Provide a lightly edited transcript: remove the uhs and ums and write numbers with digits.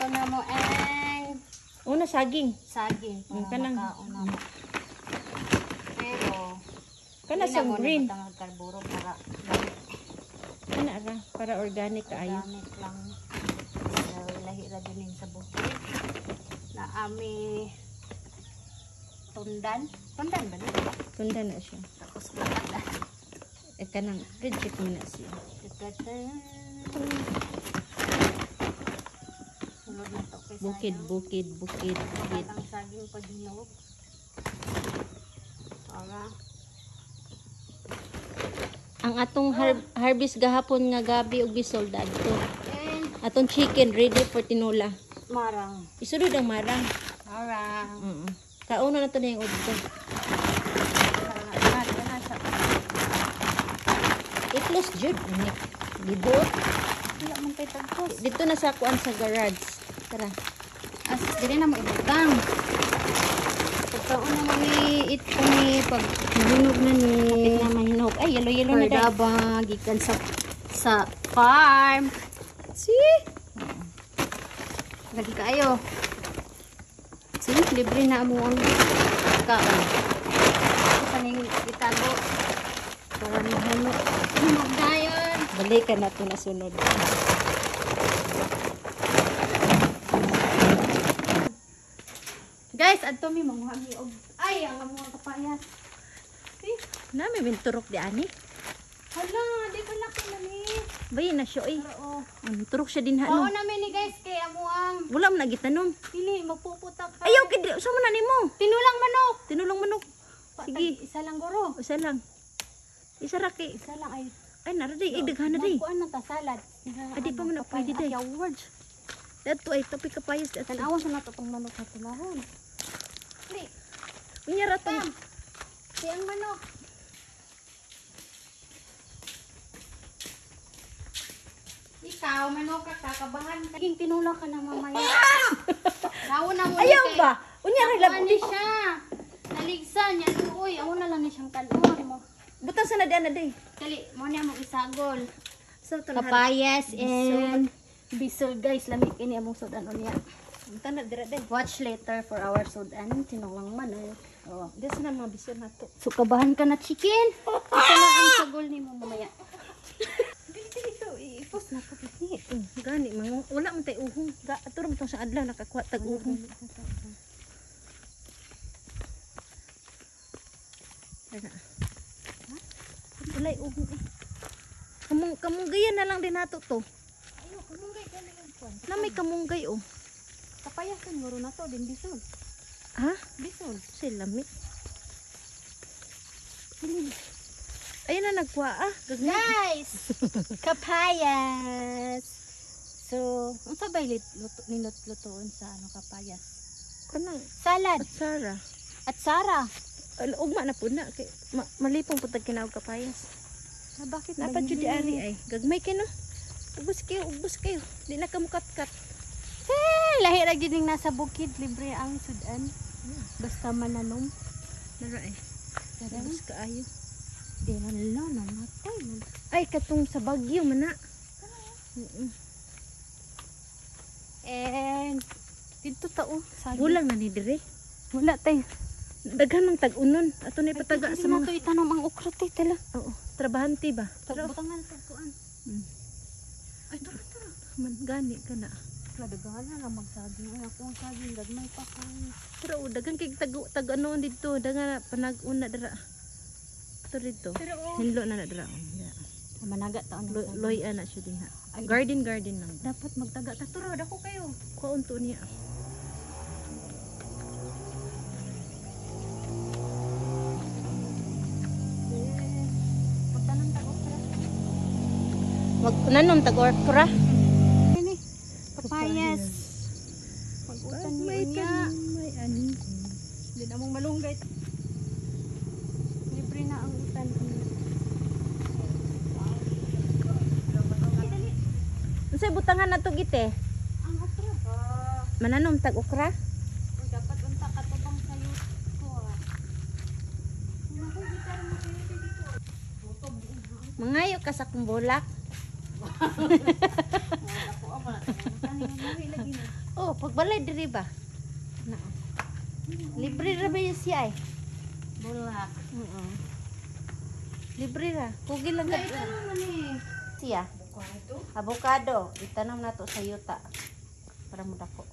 Ito na mo ang Una saging. saging. Para Kanang makauna mo. Pero, kana sa green. Tangag karburo para Kana ra para organic kaayo. organic lang. Lahi ra din sa bukid. Na ami tundan. Tundan ba nito? Tunda na siya. Tapos bata. Kanang reject mo na siya. Sunod na to kay Bukid, sayang. bukid, bukid, bukid. Ang saging pag hinog. Para Ang atong harvest gahapon nga gabi ug bisol dadto. and Atong chicken ready for tinula. marang. Isulod ang marang. Marang. Kauna na to na yung udto. I-close jud ni. Libot. Wala man kay tagpos. Dito na sa kuan sa garage. Tara. As dili na mo ibutang. Pagkaon naman ni pag mahinog na ni Kapit na mahinog. Ay, yellow na dahil. Cordaba gikan sa farm. See? Lagi kayo. See, libre na mo ang kaon. Kaning itago para mahinog. Hinog na yun. Balikan na to na sunod. Guys, adto mi manguha mi og ay ang mga kapayas. See? Nami binturok di ani. Hala, di ba laki na ni? Bayi na siya eh. Oo. Turok siya din ha Oo no. namin ni guys kay amo ang Wala man nagitanom. pili magpuputak ka. Ayaw kid sa man nimo. Tinulang manok. Tinulong manok. Sige. Isa lang guro. Isa lang. Isa ra kay. Isa lang ay. Ay nara day idaghan na day. Magkuan na ta salad. Adi pa man na pwede day. Awards. Dato ay topi kapayas dato. Tanawa sa nato tong manok sa tulahon. Dali. Unya ra to. Si ang manok. Ikaw, manok ka, kakabahan ka. Naging tinulak ka na mamaya. Nauna na mo Ayaw ba? Unya ra Nakuha ni siya. Naligsan yan. Uy, ako na lang ni siyang kaluan mo. Butang sa na day. Dali, mo niya mo isagol. So to Papayas and bisol guys. Lamig ini among sudan niya. Tana dira day. Watch later for our sudan. Tinulang man eh. Oh. Des na mga bisyon nato. So kabahan ka na chicken. Ito na ang sagol ni mo mamaya. Ipos na ko piti. Gani mang wala man tay uhong. Ga atur mo tong sa adlaw nakakuha tag uhong. Ana. Walay uhong eh. Kamunggay na lang din nato to. Ayo, kamunggay ka na yung kwan. Na may kamunggay oh. Kapayasan mo rin na to din bisol. Ha? Bisol. Sila mi. Ayun na nagkuha ah. Gagmay. Guys! Kapayas! So, ang sabay lutuon sa ano kapayas? Kanang Salad! at Sara. At Sara! Ugma na po na. Kay, malipong po tag kinaog kapayas. Na bakit Dapat jud di ari ay. Gagmay kay no. Ubos kayo, ubos kayo. Di na kamukat-kat. Lahi ra gid ning nasa bukid, libre ang sudan. Basta mananom. Nara ay. Sarang Ubos kaayo. di man lo namatay man. Ay katong sa Bagyo man na. And dito tao sa Gulang na ni dire. wala tay. Daghan mang tag-unon. Ato na ipataga sa mo mga. to itanom ang okra tay tala. Oo. Trabahanti ba? Butangan sa kuan. Ay tara. Man gani ka na. Kadaghan na lang magsaging. Ay ako ang saging gagmay pa kay. Pero daghan kay tag ano dito. Daghan na panag-una dira. Ito dito. Pero Hinlo na na dira. managa taon na saging. Loy ana siya din ha. Ay, Garden lang. dapat magtaga taturo dako kayo. Kuon to niya. Magtanong ta okra. Wag nanom tag-okra. Ini papayas. Pag-utan May niya. may ani. Di na mong malunggay. Libre na ang utan. Unsay butangan nato gite? Ang okra ba? Mananom tag-okra? O dapat unta ka to bang sayo ko. Mangayo ka sa kumbulak. Ako ama. Kanina lagi na. Oh, pagbalay diri ba? Na. Libre ra ba yun siya eh? Bulak. Oo. Libre ra. Kugi lang ka. Ito naman eh. Siya. Avocado. Itanong na to sa yuta. Para mo dako.